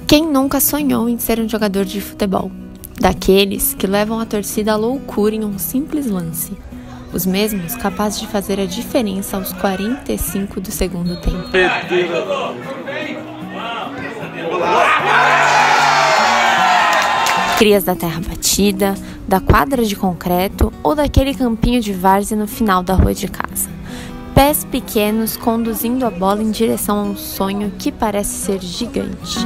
Quem nunca sonhou em ser um jogador de futebol? Daqueles que levam a torcida à loucura em um simples lance. Os mesmos capazes de fazer a diferença aos 45 do segundo tempo. Crias da terra batida, da quadra de concreto ou daquele campinho de várzea no final da rua de casa. Pés pequenos conduzindo a bola em direção a um sonho que parece ser gigante.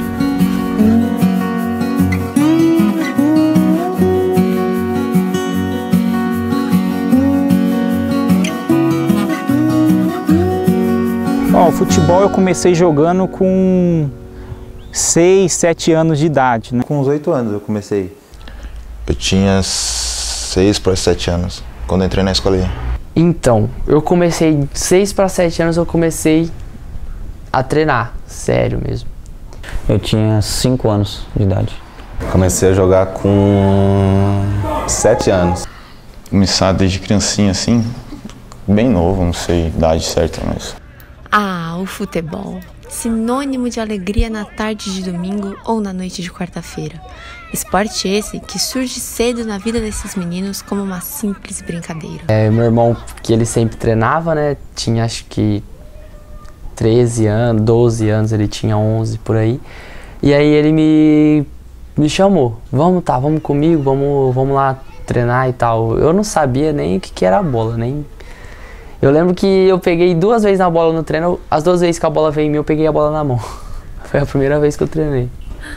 O futebol eu comecei jogando com 6, 7 anos de idade, né? Com uns 8 anos eu comecei. Eu tinha 6 para 7 anos, quando entrei na escolinha. Então, eu comecei 6 para 7 anos, eu comecei a treinar, sério mesmo. Eu tinha 5 anos de idade. Comecei a jogar com 7 anos. Começar desde criancinha assim, bem novo, não sei a idade certa, mas... O futebol. Sinônimo de alegria na tarde de domingo ou na noite de quarta-feira. Esporte esse que surge cedo na vida desses meninos como uma simples brincadeira. Meu irmão, que ele sempre treinava, né, tinha acho que 13 anos, 12 anos, ele tinha 11 por aí. E aí ele me chamou, vamos comigo, vamos lá treinar e tal. Eu não sabia nem o que era a bola, nem... Eu lembro que eu peguei 2 vezes na bola no treino, as 2 vezes que a bola veio em mim, eu peguei a bola na mão. Foi a primeira vez que eu treinei.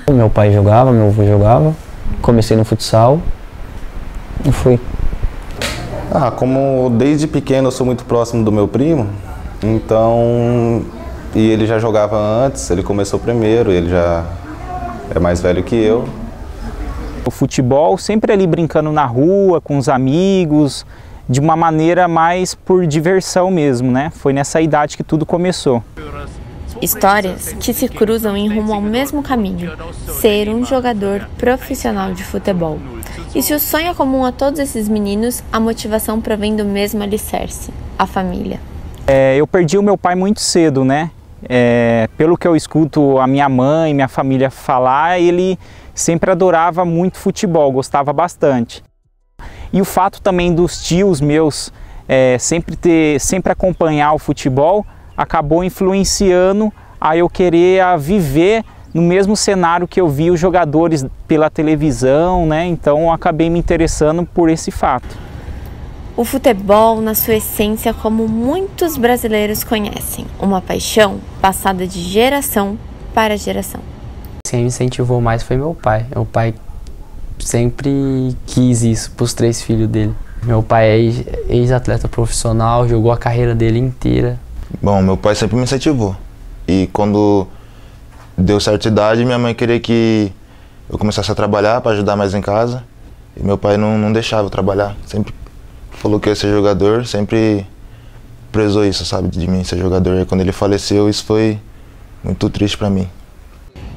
Meu pai jogava, meu avô jogava, comecei no futsal e fui. Como desde pequeno eu sou muito próximo do meu primo, então... E ele já jogava antes, ele começou primeiro, ele já é mais velho que eu. O futebol sempre ali brincando na rua, com os amigos, de uma maneira mais por diversão mesmo, né? Foi nessa idade que tudo começou. Histórias que se cruzam em rumo ao mesmo caminho, ser um jogador profissional de futebol. E se o sonho é comum a todos esses meninos, a motivação provém do mesmo alicerce, a família. Eu perdi o meu pai muito cedo, né? Pelo que eu escuto a minha mãe, minha família falar, ele sempre adorava muito futebol, gostava bastante. E o fato também dos tios meus sempre acompanhar o futebol acabou influenciando a eu querer viver no mesmo cenário que eu vi os jogadores pela televisão, né? Então eu acabei me interessando por esse fato. O futebol, na sua essência, como muitos brasileiros conhecem, uma paixão passada de geração para geração. Quem me incentivou mais foi meu pai. Meu pai sempre quis isso para os 3 filhos dele. Meu pai é ex-atleta profissional, jogou a carreira dele inteira. Bom, meu pai sempre me incentivou. E quando deu certa idade, minha mãe queria que eu começasse a trabalhar para ajudar mais em casa. E meu pai não deixava eu trabalhar. Sempre falou que eu ia ser jogador, sempre prezou isso, sabe, de mim ser jogador. E quando ele faleceu, isso foi muito triste para mim.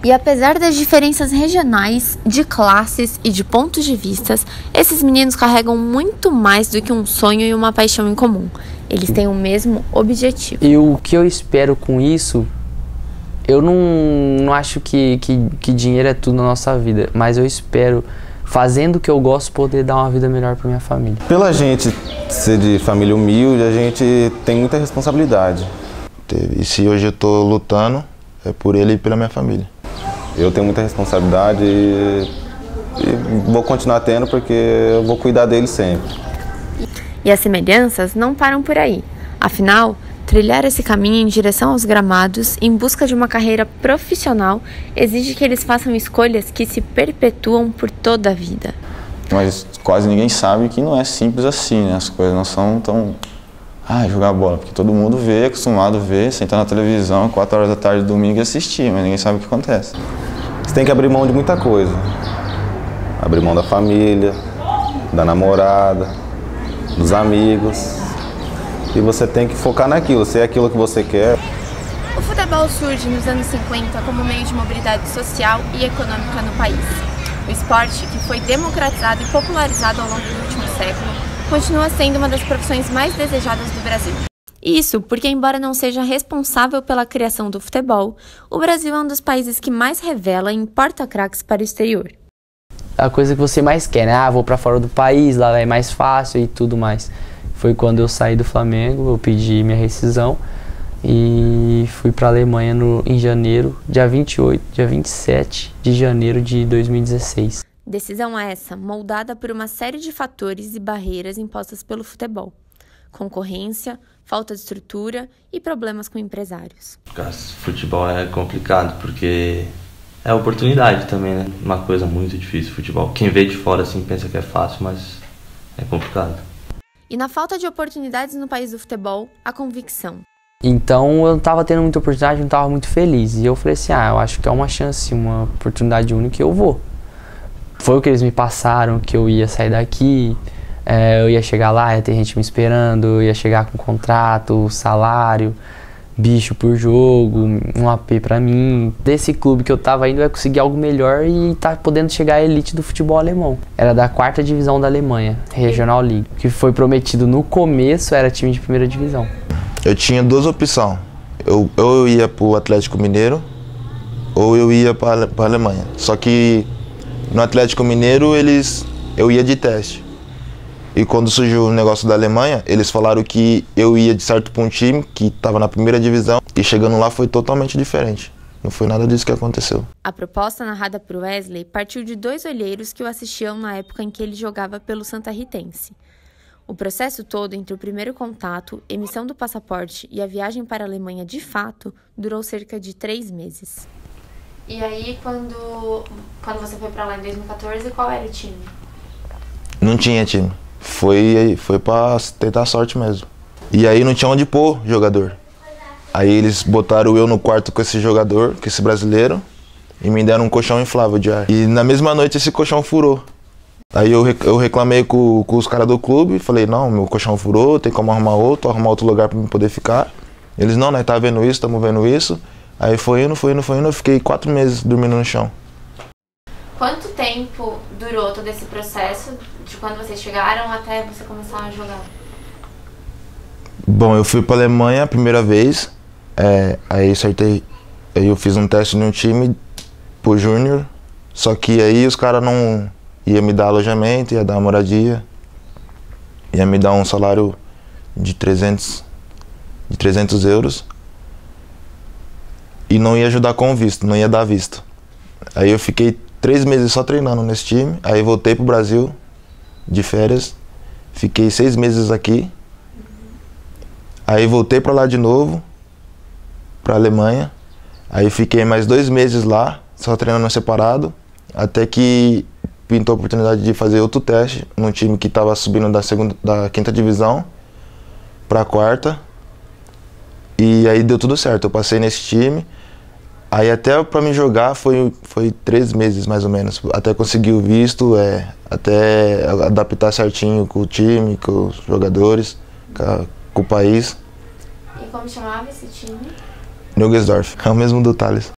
E apesar das diferenças regionais, de classes e de pontos de vistas, esses meninos carregam muito mais do que um sonho e uma paixão em comum. Eles têm o mesmo objetivo. E o que eu espero com isso, eu não acho que dinheiro é tudo na nossa vida, mas eu espero, fazendo o que eu gosto, poder dar uma vida melhor para minha família. Pela gente ser de família humilde, a gente tem muita responsabilidade. E se hoje eu tô lutando, é por ele e pela minha família. Eu tenho muita responsabilidade e vou continuar tendo porque eu vou cuidar dele sempre. E as semelhanças não param por aí. Afinal, trilhar esse caminho em direção aos gramados, em busca de uma carreira profissional, exige que eles façam escolhas que se perpetuam por toda a vida. Mas quase ninguém sabe que não é simples assim, né? As coisas não são tão... jogar bola, porque todo mundo vê, acostumado a ver, sentar na televisão, 4 horas da tarde, domingo e assistir, mas ninguém sabe o que acontece. Você tem que abrir mão de muita coisa. Abrir mão da família, da namorada, dos amigos. E você tem que focar naquilo, se é aquilo que você quer. O futebol surge nos anos 50 como meio de mobilidade social e econômica no país. O esporte, que foi democratizado e popularizado ao longo do último século, continua sendo uma das profissões mais desejadas do Brasil. Isso porque, embora não seja responsável pela criação do futebol, o Brasil é um dos países que mais revela e importa craques para o exterior. A coisa que você mais quer, né? Ah, vou pra fora do país, lá é mais fácil e tudo mais. Foi quando eu saí do Flamengo, eu pedi minha rescisão e fui pra Alemanha em janeiro, dia 27 de janeiro de 2016. Decisão essa moldada por uma série de fatores e barreiras impostas pelo futebol. Concorrência, falta de estrutura e problemas com empresários. Futebol é complicado porque é oportunidade também, né? Uma coisa muito difícil, futebol. Quem vê de fora assim pensa que é fácil, mas é complicado. E na falta de oportunidades no país do futebol, a convicção. Então eu não estava tendo muita oportunidade, não estava muito feliz. E eu falei assim, eu acho que é uma chance, uma oportunidade única e eu vou. Foi o que eles me passaram, que eu ia sair daqui, eu ia chegar lá, ia ter gente me esperando, eu ia chegar com contrato, salário, bicho por jogo, um AP pra mim. Desse clube que eu tava indo, eu ia conseguir algo melhor e tá podendo chegar à elite do futebol alemão. Era da 4ª divisão da Alemanha, Regional League. O que foi prometido no começo era time de 1ª divisão. Eu tinha duas opções. Eu ia pro Atlético Mineiro ou eu ia pra Alemanha. Só que no Atlético Mineiro eu ia de teste. E quando surgiu o negócio da Alemanha, eles falaram que eu ia de certo para um time que estava na 1ª divisão e chegando lá foi totalmente diferente. Não foi nada disso que aconteceu. A proposta narrada por Wesley partiu de 2 olheiros que o assistiam na época em que ele jogava pelo Santa Ritense. O processo todo entre o primeiro contato, emissão do passaporte e a viagem para a Alemanha de fato durou cerca de 3 meses. E aí, quando você foi para lá em 2014, qual era o time? Não tinha time. Foi pra tentar a sorte mesmo. E aí não tinha onde pôr jogador. Aí eles botaram eu no quarto com esse jogador, com esse brasileiro, e me deram um colchão inflável de ar. E na mesma noite esse colchão furou. Aí eu reclamei com os caras do clube, falei, não, meu colchão furou, tem como arrumar outro lugar pra eu poder ficar. Eles, não, nós tá vendo isso, estamos vendo isso. Aí foi indo, eu fiquei 4 meses dormindo no chão. Quanto tempo durou todo esse processo, de quando vocês chegaram até você começar a jogar? Bom, eu fui pra Alemanha a primeira vez, aí eu fiz um teste em um time pro Júnior, só que aí os caras não iam me dar alojamento, ia dar moradia, ia me dar um salário de 300 euros e não ia ajudar com o visto, não ia dar visto. Aí eu fiquei 3 meses só treinando nesse time, aí voltei pro Brasil de férias, fiquei 6 meses aqui, aí voltei pra lá de novo, pra Alemanha, aí fiquei mais 2 meses lá, só treinando separado, até que pintou a oportunidade de fazer outro teste num time que tava subindo da 5ª divisão pra 4ª, e aí deu tudo certo, eu passei nesse time. Aí até pra me jogar foi 3 meses mais ou menos, até conseguir o visto, até adaptar certinho com o time, com os jogadores, com o país. E como chamava esse time? Nilgesdorf, é o mesmo do Thales.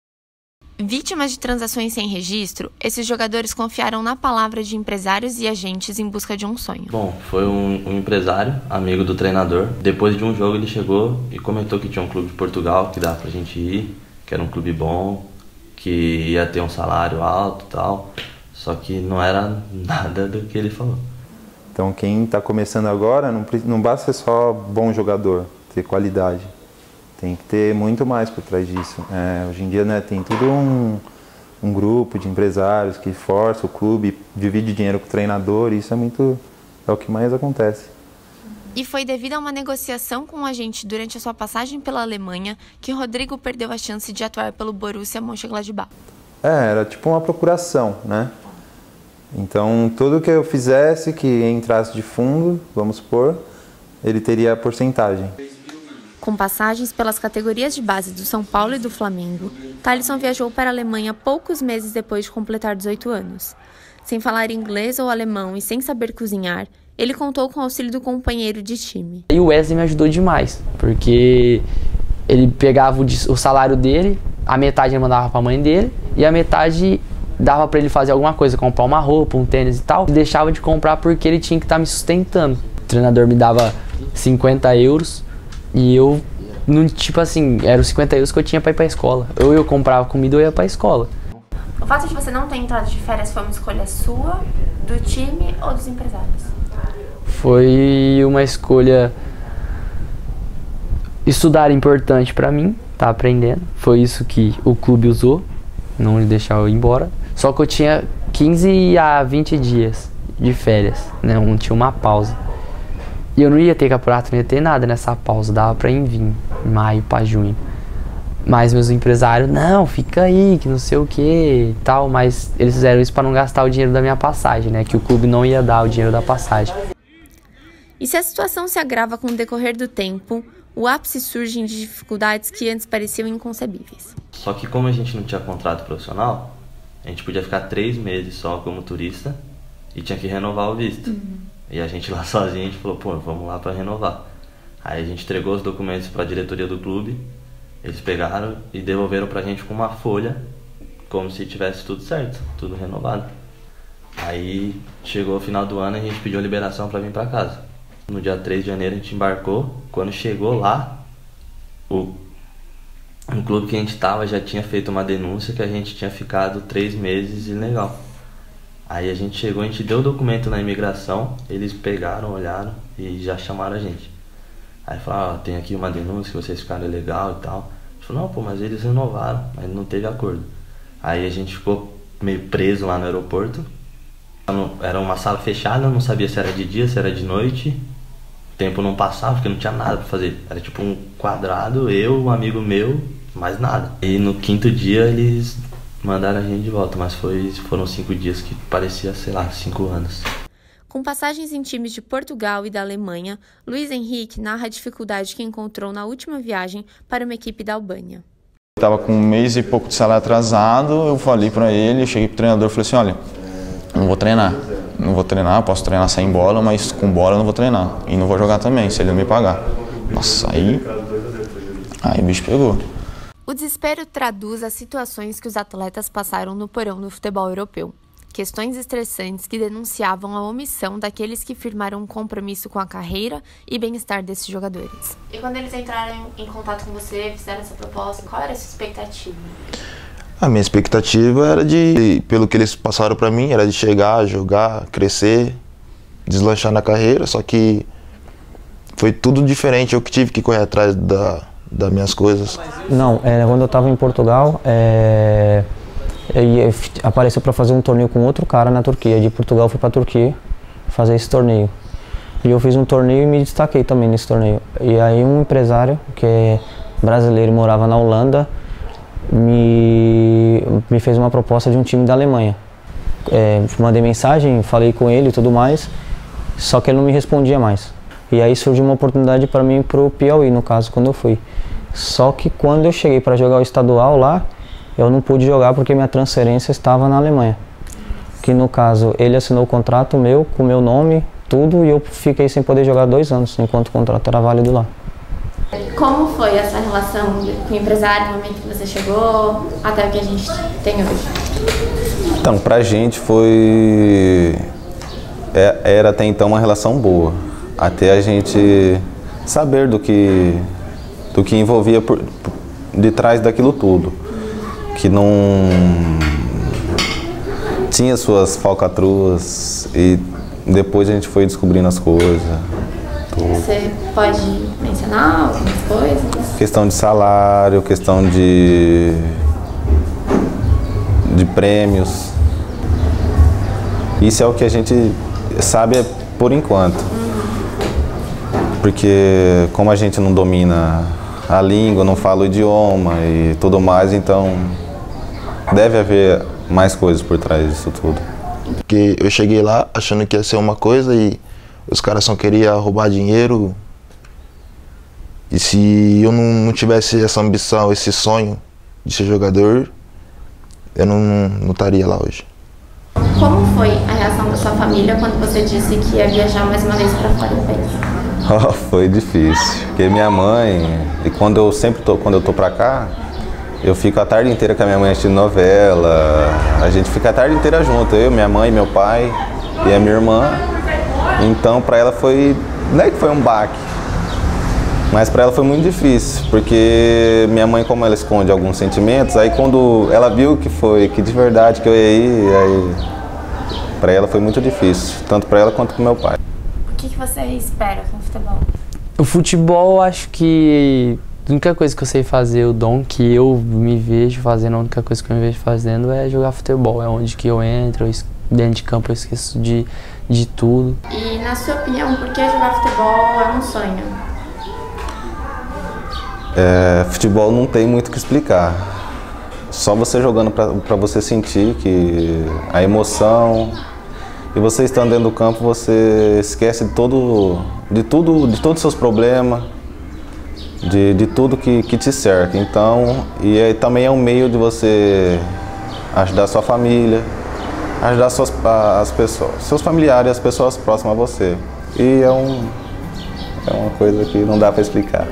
Vítimas de transações sem registro, esses jogadores confiaram na palavra de empresários e agentes em busca de um sonho. Bom, foi um empresário, amigo do treinador. Depois de um jogo ele chegou e comentou que tinha um clube de Portugal que dava pra gente ir, que era um clube bom, que ia ter um salário alto e tal, só que não era nada do que ele falou. Então quem está começando agora, não basta ser só bom jogador, ter qualidade. Tem que ter muito mais por trás disso. Hoje em dia, né, tem tudo um grupo de empresários que força o clube, divide dinheiro com o treinador, e isso é o que mais acontece. E foi devido a uma negociação com um agente durante a sua passagem pela Alemanha que Rodrigo perdeu a chance de atuar pelo Borussia Mönchengladbach. Era tipo uma procuração, né? Então, tudo que eu fizesse que entrasse de fundo, vamos supor, ele teria a porcentagem. Com passagens pelas categorias de base do São Paulo e do Flamengo, Thalisson viajou para a Alemanha poucos meses depois de completar 18 anos. Sem falar inglês ou alemão e sem saber cozinhar, ele contou com o auxílio do companheiro de time. E o Wesley me ajudou demais, porque ele pegava o salário dele, a metade ele mandava para a mãe dele e a metade dava para ele fazer alguma coisa, comprar uma roupa, um tênis e tal. Ele deixava de comprar porque ele tinha que estar me sustentando. O treinador me dava 50 euros E eu, não, tipo assim, eram os 50 euros que eu tinha pra ir pra escola. Ou eu comprava comida ou eu ia pra escola. O fato de você não ter entrado de férias foi uma escolha sua, do time ou dos empresários? Foi uma escolha... Estudar é importante pra mim, tá aprendendo. Foi isso que o clube usou, não me deixar eu ir embora. Só que eu tinha 15 a 20 dias de férias, né? Tinha uma pausa. E eu não ia ter campeonato, não ia ter nada nessa pausa. Dava pra ir vir em maio pra junho. Mas meus empresários, não, fica aí, que não sei o que e tal. Mas eles fizeram isso pra não gastar o dinheiro da minha passagem, né? Que o clube não ia dar o dinheiro da passagem. E se a situação se agrava com o decorrer do tempo, o ápice surge de dificuldades que antes pareciam inconcebíveis. Só que como a gente não tinha contrato profissional, a gente podia ficar 3 meses só como turista e tinha que renovar o visto. E a gente lá sozinho, a gente falou, pô, vamos lá para renovar. Aí a gente entregou os documentos para a diretoria do clube, eles pegaram e devolveram pra gente com uma folha, como se tivesse tudo certo, tudo renovado. Aí chegou o final do ano e a gente pediu a liberação para vir para casa. No dia 3 de janeiro a gente embarcou. Quando chegou lá, o clube que a gente estava já tinha feito uma denúncia que a gente tinha ficado 3 meses ilegal. Aí a gente chegou, a gente deu o documento na imigração, eles pegaram, olharam e já chamaram a gente. Aí falaram, tem aqui uma denúncia que vocês ficaram ilegal e tal. A gente falou, não, pô, mas eles renovaram, mas não teve acordo. Aí a gente ficou meio preso lá no aeroporto. Era uma sala fechada, não sabia se era de dia, se era de noite. O tempo não passava, porque não tinha nada pra fazer. Era tipo um quadrado, eu, um amigo meu, mais nada. E no 5º dia eles mandaram a gente de volta, mas foram 5 dias que parecia, sei lá, 5 anos. Com passagens em times de Portugal e da Alemanha, Luiz Henrique narra a dificuldade que encontrou na última viagem para uma equipe da Albânia. Eu tava com 1 mês e pouco de salário atrasado, eu falei pra ele, eu cheguei pro treinador e falei assim, olha, não vou treinar, posso treinar sem bola, mas com bola eu não vou treinar. E não vou jogar também, se ele não me pagar. Nossa, aí o bicho pegou. O desespero traduz as situações que os atletas passaram no porão do futebol europeu. Questões estressantes que denunciavam a omissão daqueles que firmaram um compromisso com a carreira e bem-estar desses jogadores. E quando eles entraram em contato com você, fizeram essa proposta, qual era a sua expectativa? A minha expectativa era pelo que eles passaram pra mim, era de chegar, jogar, crescer, deslanchar na carreira, só que foi tudo diferente, eu que tive que correr atrás das minhas coisas. Não, quando eu estava em Portugal, apareceu para fazer um torneio com outro cara na Turquia. De Portugal fui para a Turquia fazer esse torneio. E eu fiz um torneio e me destaquei também nesse torneio. E aí um empresário, que é brasileiro e morava na Holanda, me fez uma proposta de um time da Alemanha. Mandei mensagem, falei com ele e tudo mais, só que ele não me respondia mais. E aí surgiu uma oportunidade para mim para o Piauí, no caso, quando eu fui. Só que quando eu cheguei para jogar o estadual lá, eu não pude jogar porque minha transferência estava na Alemanha. Que no caso, ele assinou o contrato meu, com o meu nome, tudo, e eu fiquei sem poder jogar 2 anos, enquanto o contrato era válido lá. Como foi essa relação com o empresário no momento que você chegou, até o que a gente tem hoje? Então, pra gente era até então uma relação boa, até a gente saber do que envolvia de trás daquilo tudo, que não tinha suas falcatruas, e depois a gente foi descobrindo as coisas. Você pode mencionar algumas coisas? Questão de salário, questão de prêmios. Isso é o que a gente sabe por enquanto. Porque como a gente não domina a língua, não fala o idioma e tudo mais, então deve haver mais coisas por trás disso tudo. Porque eu cheguei lá achando que ia ser uma coisa e os caras só queriam roubar dinheiro. E se eu não tivesse essa ambição, esse sonho de ser jogador, eu não estaria lá hoje. Como foi a reação da sua família quando você disse que ia viajar mais uma vez para fora do país? Foi difícil, porque minha mãe, e quando eu tô pra cá, eu fico a tarde inteira com a minha mãe assistindo novela, a gente fica a tarde inteira junto, eu, minha mãe, meu pai e a minha irmã. Então pra ela não é que foi um baque, Mas para ela foi muito difícil, porque minha mãe, como ela esconde alguns sentimentos, aí quando ela viu que de verdade que eu ia ir, aí para ela foi muito difícil, tanto para ela quanto para meu pai. O que você espera com o futebol? O futebol, eu acho que a única coisa que eu sei fazer, o dom que eu me vejo fazendo, a única coisa que eu me vejo fazendo é jogar futebol. É onde que eu entro, dentro de campo eu esqueço de tudo. E na sua opinião, por que jogar futebol é um sonho? Futebol não tem muito o que explicar. Só você jogando para você sentir que a emoção, e você estando dentro do campo, você esquece de todos os seus problemas, de tudo que te cerca. Então, também é um meio de você ajudar a sua família, ajudar as pessoas, seus familiares, as pessoas próximas a você. E é uma coisa que não dá para explicar.